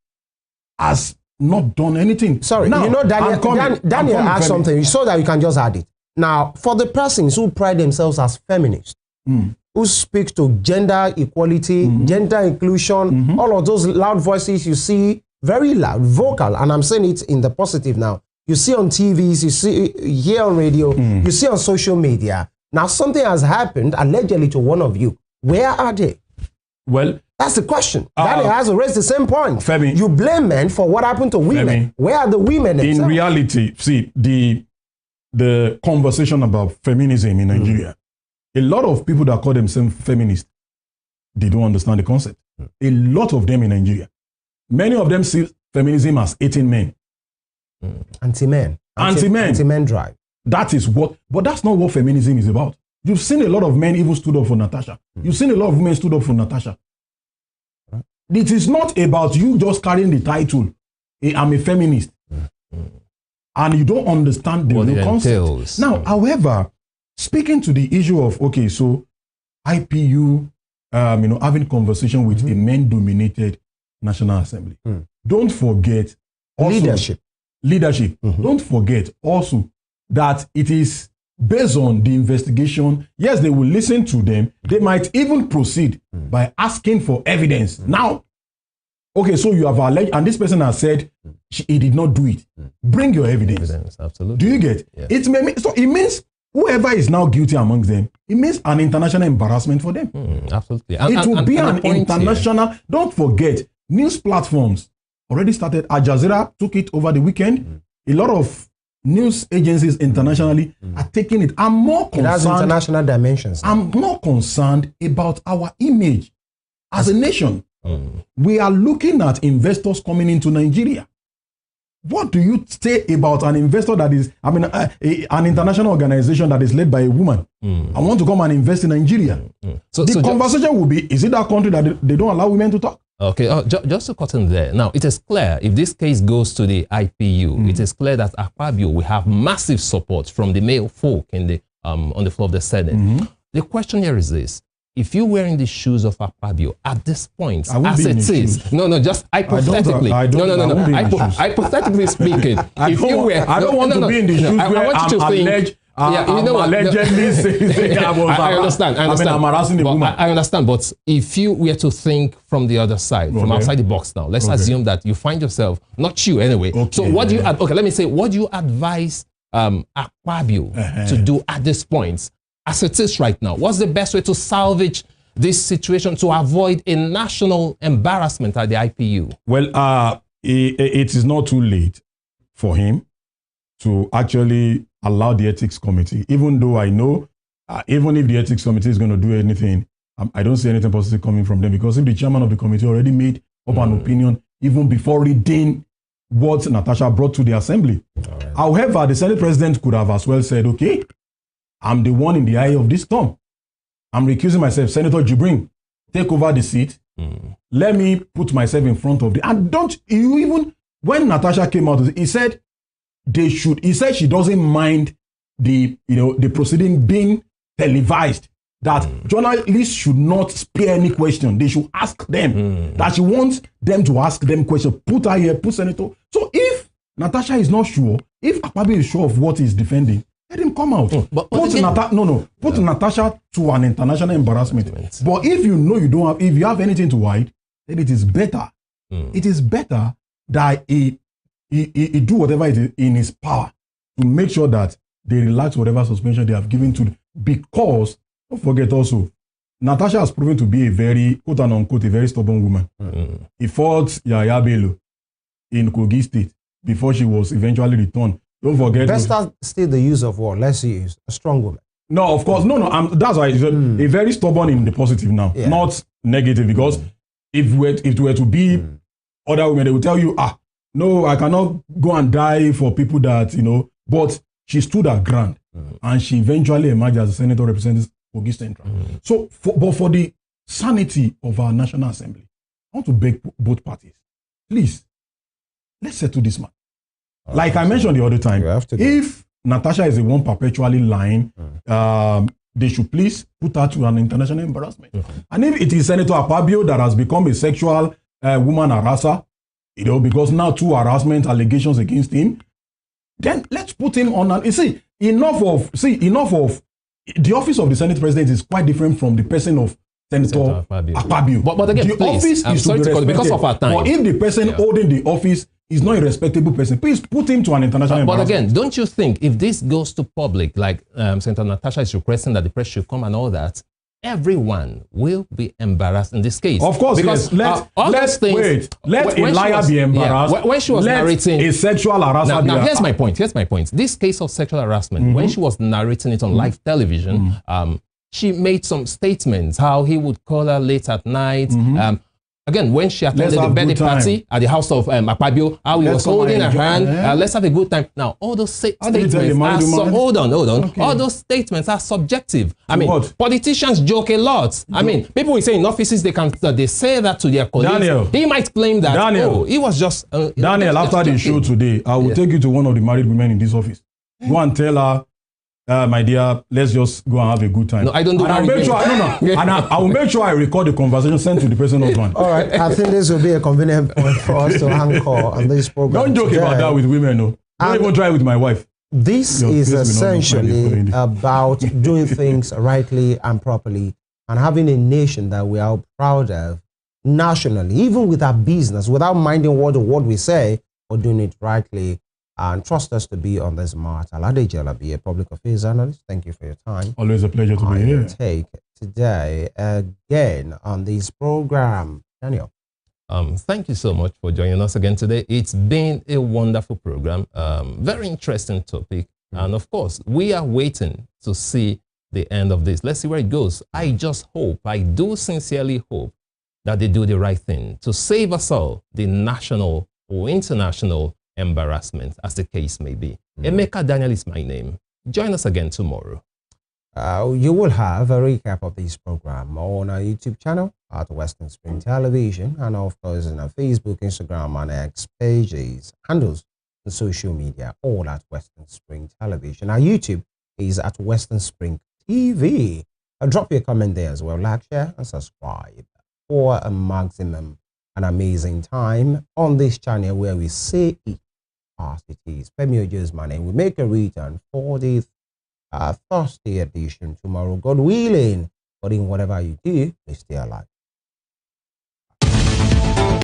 has not done anything. Sorry, now, Daniel asked something so that you can just add it. Now, for the persons who pride themselves as feminists, who speak to gender equality, gender inclusion, all of those loud voices you see, very loud, vocal, and I'm saying it in the positive now. You see on TVs, you see here on radio, you see on social media. Now, something has happened allegedly to one of you. Where are they? Well, that's the question. Daniel has raised the same point. Femi, you blame men for what happened to women. Femi, where are the women themselves? In reality, see, the conversation about feminism in Nigeria, a lot of people that call themselves feminists, they don't understand the concept. A lot of them in Nigeria. Many of them see feminism as 18 men. Anti-men. Anti-men. Anti-men drive. That is what, but that's not what feminism is about. You've seen a lot of men even stood up for Natasha. You've seen a lot of women stood up for Natasha. It is not about you just carrying the title, I'm a feminist. And you don't understand the real concept. Now, however, speaking to the issue of, okay, so IPU, having conversation with a men-dominated National Assembly. Don't forget also, leadership. Don't forget also that it is based on the investigation. Yes, they will listen to them. They might even proceed by asking for evidence. Now, okay, so you have alleged, and this person has said he did not do it. Bring your evidence. Absolutely. Do you get? Yeah. So it means whoever is now guilty amongst them, it means an international embarrassment for them. Absolutely. It will be an international. Here. Don't forget, news platforms already started. Al Jazeera took it over the weekend. A lot of news agencies internationally are taking it. I'm more concerned. It has international dimensions. I'm more concerned about our image as a nation. We are looking at investors coming into Nigeria. What do you say about an investor that is, an international organization that is led by a woman? I want to come and invest in Nigeria. So the conversation will be, is it that country that they don't allow women to talk? Okay, just to cut in there. Now, it is clear, if this case goes to the IPU, it is clear that Akpabio will have massive support from the male folk in the on the floor of the Senate. The question here is this. If you were in the shoes of Akpabio at this point, as it is, just hypothetically, hypothetically speaking, I don't want to be in the shoes where I'm allegedly saying I understand. I'm harassing the woman. I understand, but if you were to think from the other side, from outside the box now, let's assume that you find yourself, not you anyway. So what do you, let me say, what do you advise Akpabio to do at this point? As it is right now, what's the best way to salvage this situation to avoid a national embarrassment at the IPU? Well, it is not too late for him to actually allow the ethics committee, even though I know, even if the ethics committee is going to do anything, I don't see anything positive coming from them, because if the chairman of the committee already made up an opinion even before reading what Natasha brought to the assembly. Right. However, the Senate president could have as well said, okay, I'm the one in the eye of this storm. I'm recusing myself. Senator Jibrin, take over the seat. Let me put myself in front of the... And don't you even... When Natasha came out, he said he said she doesn't mind the proceeding being televised. That journalists should not spare any question. They should ask them. That she wants them to ask them questions. Put her here, put Senator. So if Natasha is not sure, if Akpabio is sure of what he's defending, let him come out. Put Natasha to an international embarrassment. But if you know you don't have, if you have anything to hide, then it is better. It is better that he do whatever it is in his power to make sure that they relax whatever suspension they have given to. Because don't forget also, Natasha has proven to be a very, quote and unquote, a very stubborn woman. He fought Yaya Bello in Kogi State before she was eventually returned. Don't forget. Best still the use of what? Let's use a strong woman. No, of course. No. That's why it's a very stubborn in the positive now, not negative. Because if it were to be other women, they will tell you, no, I cannot go and die for people that, But she stood her ground and she eventually emerged as a senator representing Kogi Central. So, but for the sanity of our National Assembly, I want to beg both parties, please, let's settle this matter. Like I mentioned the other time, if Natasha is the one perpetually lying, they should please put her to an international embarrassment. And if it is Senator Akpabio that has become a sexual woman harasser, because now 2 harassment allegations against him, then let's put him on an... enough of the office of the Senate President is quite different from the person of Senator Akpabio. But again, the please, office is to be respected. Because of our time. But if the person holding the office is not a respectable person, please put him to an international But again, don't you think if this goes to public, like Senator Natasha is requesting that the press should come and all that, everyone will be embarrassed in this case? Of course, because let a liar be embarrassed. When she was narrating a sexual harasser. Now here's my point. This case of sexual harassment, when she was narrating it on live television, she made some statements how he would call her late at night. Again, when she attended the birthday party at the house of Akpabio, how he was holding her hand, let's have a good time. Now, all those statements are hold on. Okay. All those statements are subjective. I mean, politicians joke a lot. I mean, people will say in offices they say that to their colleagues. Daniel, he might claim that, he was just... Daniel, after the show today, I will take you to one of the married women in this office. Go and tell her, my dear, let's just go and have a good time. No, I don't do that. I will make sure I record the conversation sent to the person husband. All right, I think this will be a convenient point for us to anchor on this program. Don't joke about that with women, no. Don't even try with my wife. This is essentially about doing things rightly and properly and having a nation that we are proud of nationally, even with our business, without minding what the word we say, or doing it rightly. And trust us to be on this matter. Alade Jalabi, a public affairs analyst. Thank you for your time. Always a pleasure to be here. Take today again on this program. Daniel. Thank you so much for joining us again today. It's been a wonderful program, very interesting topic. And of course, we are waiting to see the end of this. Let's see where it goes. I do sincerely hope that they do the right thing to save us all the national or international embarrassment, as the case may be. Emeka Daniel is my name. Join us again tomorrow. You will have a recap of this program on our YouTube channel at Western Spring Television, and of course on our Facebook, Instagram, and X pages, handles on social media, all at Western Spring Television. Our YouTube is at Western Spring TV. Drop your comment there as well. Like, share, and subscribe for a maximum and amazing time on this channel where we say it as it is. Femi Ojo's my name. We make a return for the Thursday edition tomorrow, God willing. But in whatever you do, please stay alive.